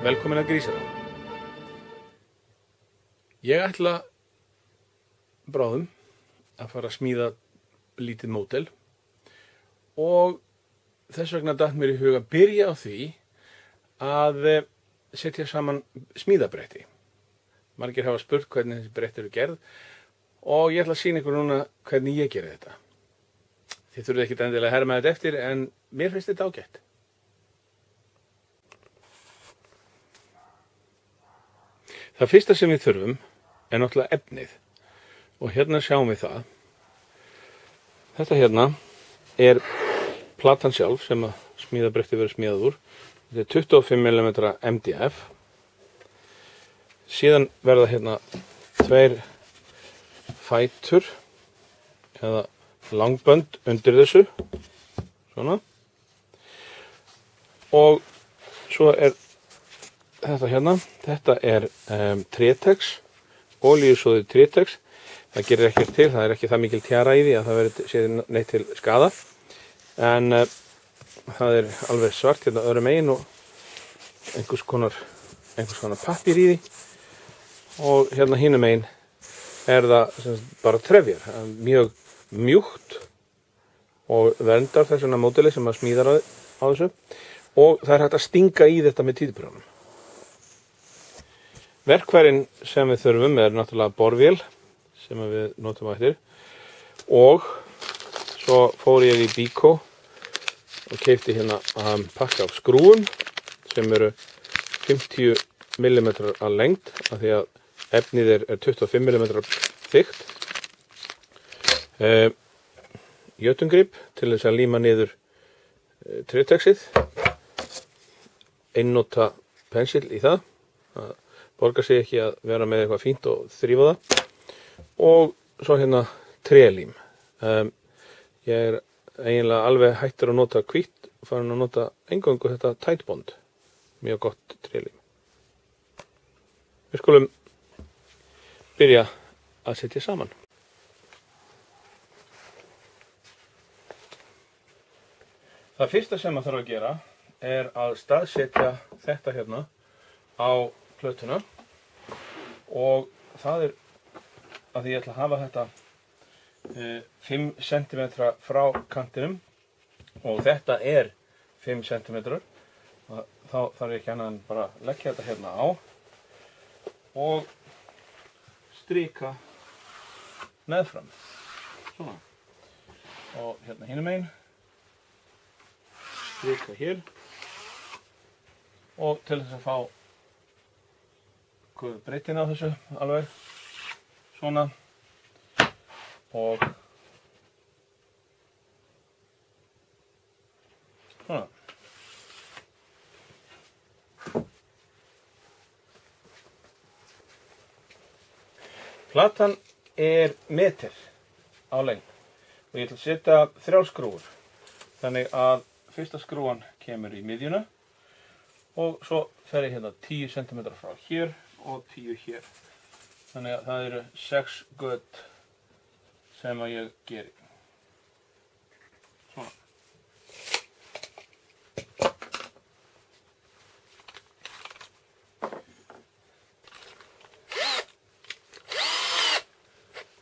Velkomin að Grísara. Ég ætla bráðum að fara að smíða lítið módel og þess vegna datt mér í hug að byrja á því að setja saman smíðabretti. Margir hafa spurt hvernig þessi bretti eru gerð og ég ætla að sýna ykkur núna hvernig ég geri þetta. Þið þurfið ekkert endilega að herma þetta eftir en mér finnst þetta ágætt. Það fyrsta sem við þurfum er náttúrulega efnið og hérna sjáum við það. Þetta hérna er platan sjálf sem að smíðabretti verður smíðað úr. Þetta er 25 mm MDF. Síðan verða hérna tveir fætur eða langbönd undir þessu. Svona. Og svo er þetta hérna, þetta er trétex, olíusóðið trétex. Það gerir ekkert til, það er ekki það mikil tjara í því að það verður séð neitt til skada. En það er alveg svart hérna öðrum megin og einhvers konar pappír í því. Og hérna hinum megin er það bara trefjar, mjög mjúkt og verndar þess vegna módeli sem að smíðar á þessu. Og það er hægt að stinga í þetta með tíðbrjónum. Verkfærin sem við þurfum er náttúrulega borvél sem við notum á eftir og svo fór ég í Bíkó og keypti hérna pakka af skrúum sem eru 50 mm að lengd af því að efnið er 25 mm þykkt. Jötungrip til þess að líma niður trétexið, einnota pensil í það. Borgar sig ekki að vera með eitthvað fínt og þrífa það. Og svo hérna trélím. Ég er eiginlega alveg hættur að nota hvítt og farin að nota eingöngu þetta Titebond. Mjög gott trélím. Við skulum byrja að setja saman. Það fyrsta sem maður þarf að gera er að staðsetja þetta hérna á plötuna og það er að ég ætla að hafa þetta 5 cm frá kantinum og þetta er 5 cm. Þá þarf ég ekki annað en bara leggja þetta hérna á og strika meðfram. Svona. Og hérna hinum megin strika hér og til þess að fá breytin á þessu alveg svona og svona. Platan er meter á lengd og ég ætla að setja 3 skrúfur. Þannig að fyrsta skrúan kemur í miðjuna og svo fer ég hérna 10 cm frá hér og 10 hér. Þannig að það eru 6 göt sem að ég geri. Svona.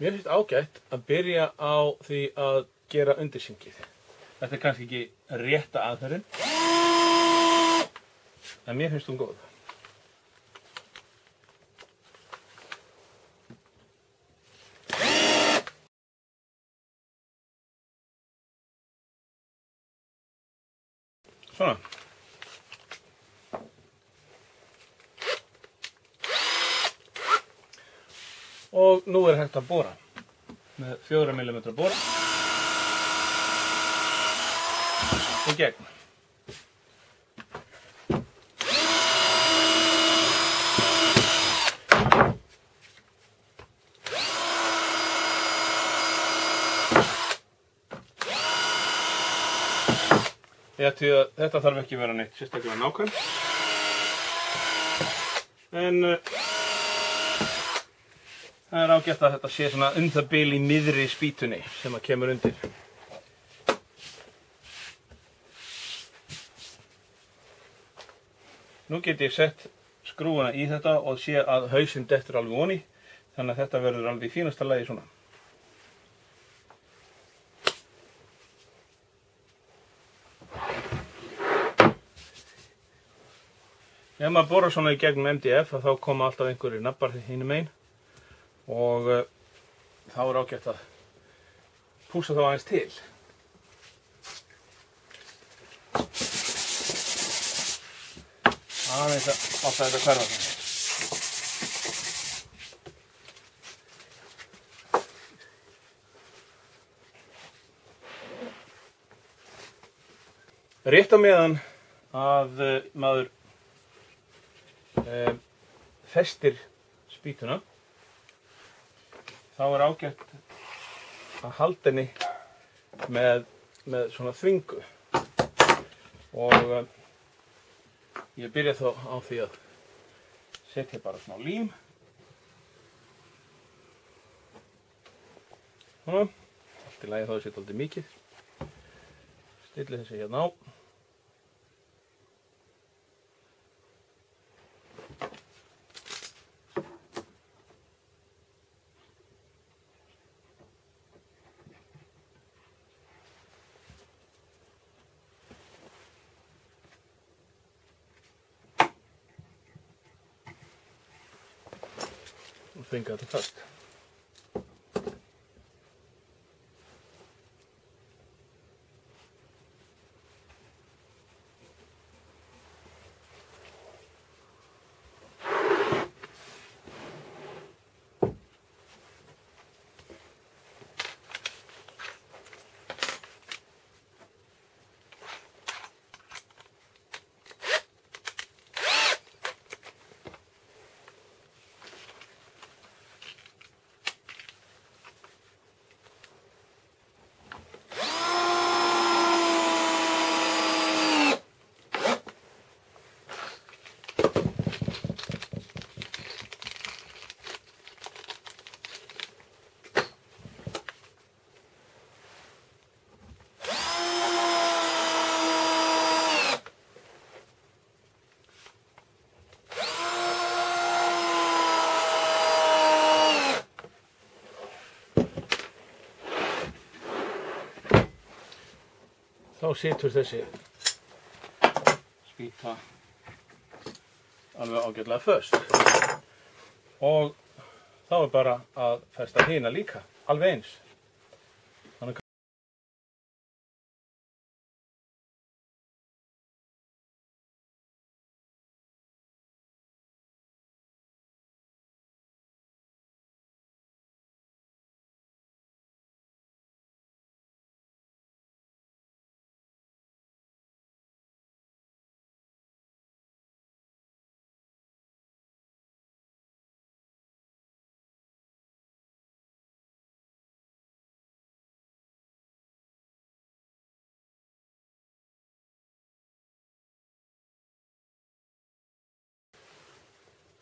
Mér finnst ágætt að byrja á því að gera undirsyngið. Þetta er kannski ekki rétta aðferðin, en mér finnst hún góð. Svona. Og nú er hægt að bora með 4 mm bora í gegn. Þetta þarf ekki að vera neitt sérstaklega nákvæmt. En það er ágætt að þetta sé svona það bil í miðri spýtunni sem að kemur undir. Nú get ég sett skrúfuna í þetta og sé að hausinn dettur alveg ofan í, þannig að þetta verður alveg í fínasta lagi svona. Ef maður borar svona í gegnum MDF þá koma alltaf einhverjir nabbar hinum megin og þá er ágætt að pússa þá aðeins til. Aðeins að láta þetta hverfa þannig. Rétt á meðan að maður festir spýtuna, þá er ágætt að halda henni með svona þvingu og ég byrja þá á því að setja bara smá lím. Svona, allt í lagi þá setja aldrei mikið. Stilli þessi hérna á. Og þvinga þetta fast. Þá situr þessi spýta alveg ágætlega föst og þá er bara að festa hina líka, alveg eins.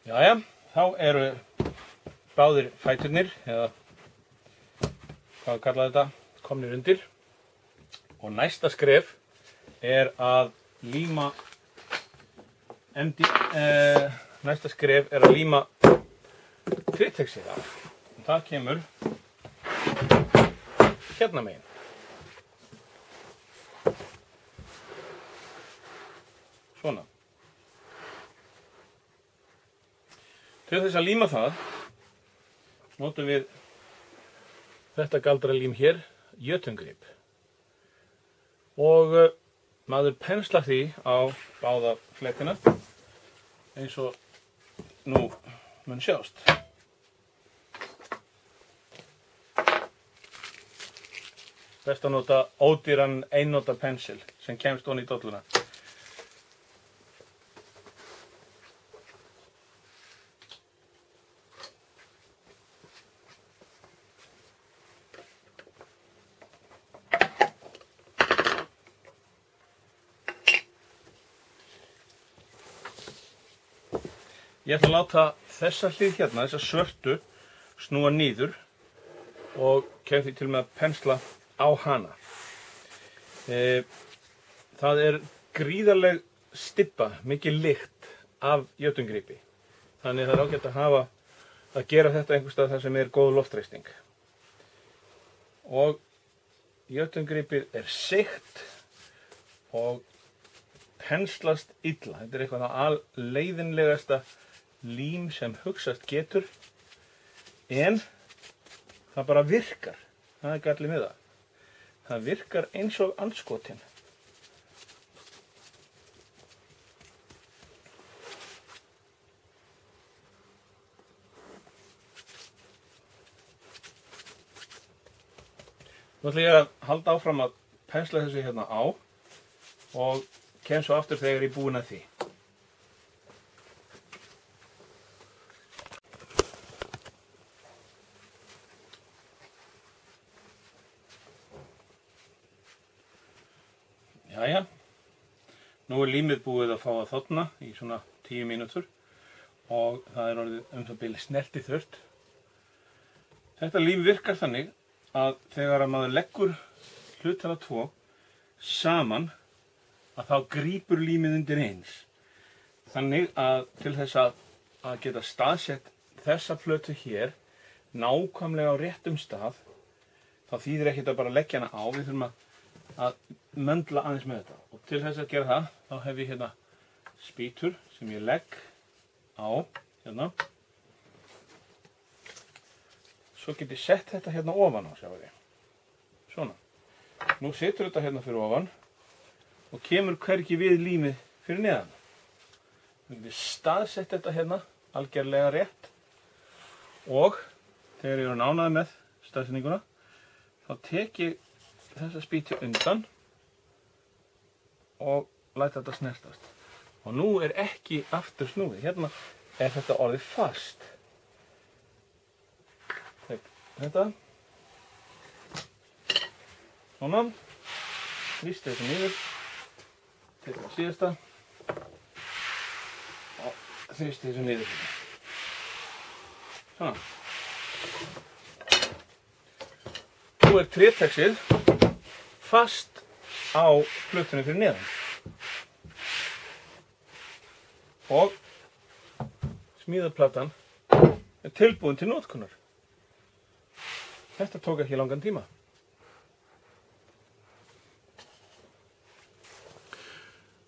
Jæja, þá eru báðir fæturnir, eða hvað kalla þetta, komnir undir og næsta skref er að líma tritexið af. Það kemur hérna megin. Svona. Til þess að líma það notum við þetta galdralím hér, jötungrip. Og maður penslar því á báða fletina eins og nú mun sjást. Best að nota ódýran einnota pensil sem kemst ofan í dolluna. Ég ætla að láta þessa hlið hérna, þessa svörtu, snúa niður og kem því til með að pensla á hana. Það er gríðarleg stibba, mikil lykt af jötungripi. Þannig það er ágætt að gera þetta einhvers staðar þar sem er góð loftræsting. Og jötungripið er seigt og penslast illa. Þetta er eitthvað það leiðinlegasta lím sem hugsast getur, en það bara virkar. Það er gallið með það. Það virkar eins og andskotinn. Nú ætla ég að halda áfram að pensla þessu hérna á og kem svo aftur þegar ég er búinn að því. Jæja, nú er límið búið að fá að þorna í svona 10 mínútur og það er orðið það bil snertiþurrt. Þetta lím virkar þannig að þegar maður leggur hlutana 2 saman, að þá grípur límið undir eins. Þannig að til þess að geta staðsett þessa plötu hér nákvæmlega á réttum stað, þá þýðir ekkert að bara leggja hana á, við þurfum að möndla aðeins með þetta. Og til þess að gera það, þá hef ég hérna spýtur sem ég legg á, hérna. Svo get ég sett þetta hérna ofan á, sjáum við. Svona. Nú setur þetta hérna fyrir ofan og kemur hvergi við límið fyrir neðan. Við getum staðsett þetta hérna algjörlega rétt og þegar ég er ánægður með staðsetninguna, þá tek ég þessa spýtu undan og læt þetta snertast. Og nú er ekki aftur snúið. Hérna er þetta orðið fast. Þetta svona, þrýsti þetta niður, tekum það síðasta og þrýsti þetta niður. Svona. Nú er trétexið fast á plötunni fyrir neðan og smíðaplatan er tilbúin til notkunar. Þetta tók ekki langan tíma.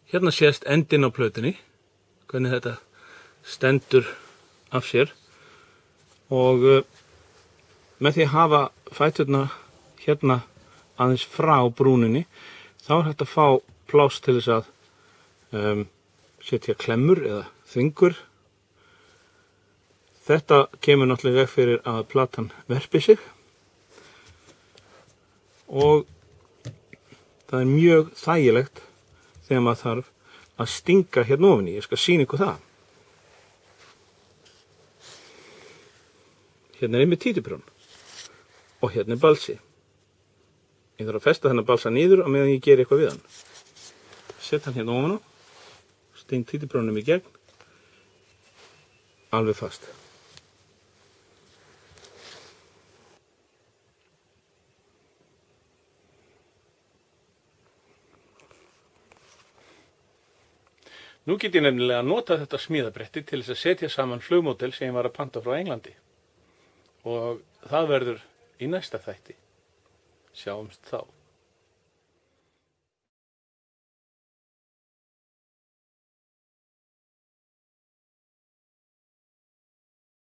Hérna sést endinn á plötunni, hvernig þetta stendur af sér og með því að hafa fæturna hérna aðeins frá brúninni, þá er hægt að fá pláss til þess að setja klemmur eða þvingur. Þetta kemur náttúrulega í veg fyrir að platan verpi sig. Og það er mjög þægilegt þegar maður þarf að stinga hérna ofan í. Ég skal sýna ykkur það. Hérna er einmitt títuprjón og hérna er balsi. Ég þarf að festa þennan balsa niður á meðan ég geri eitthvað við hann. Sett hann hérna ofan á, sting títuprjónum í gegn, alveg fast. Nú get ég nefnilega að nota þetta smíðabretti til þess að setja saman flugmódel sem ég var að panta frá Englandi. Og það verður í næsta þætti. Sjáumst þá.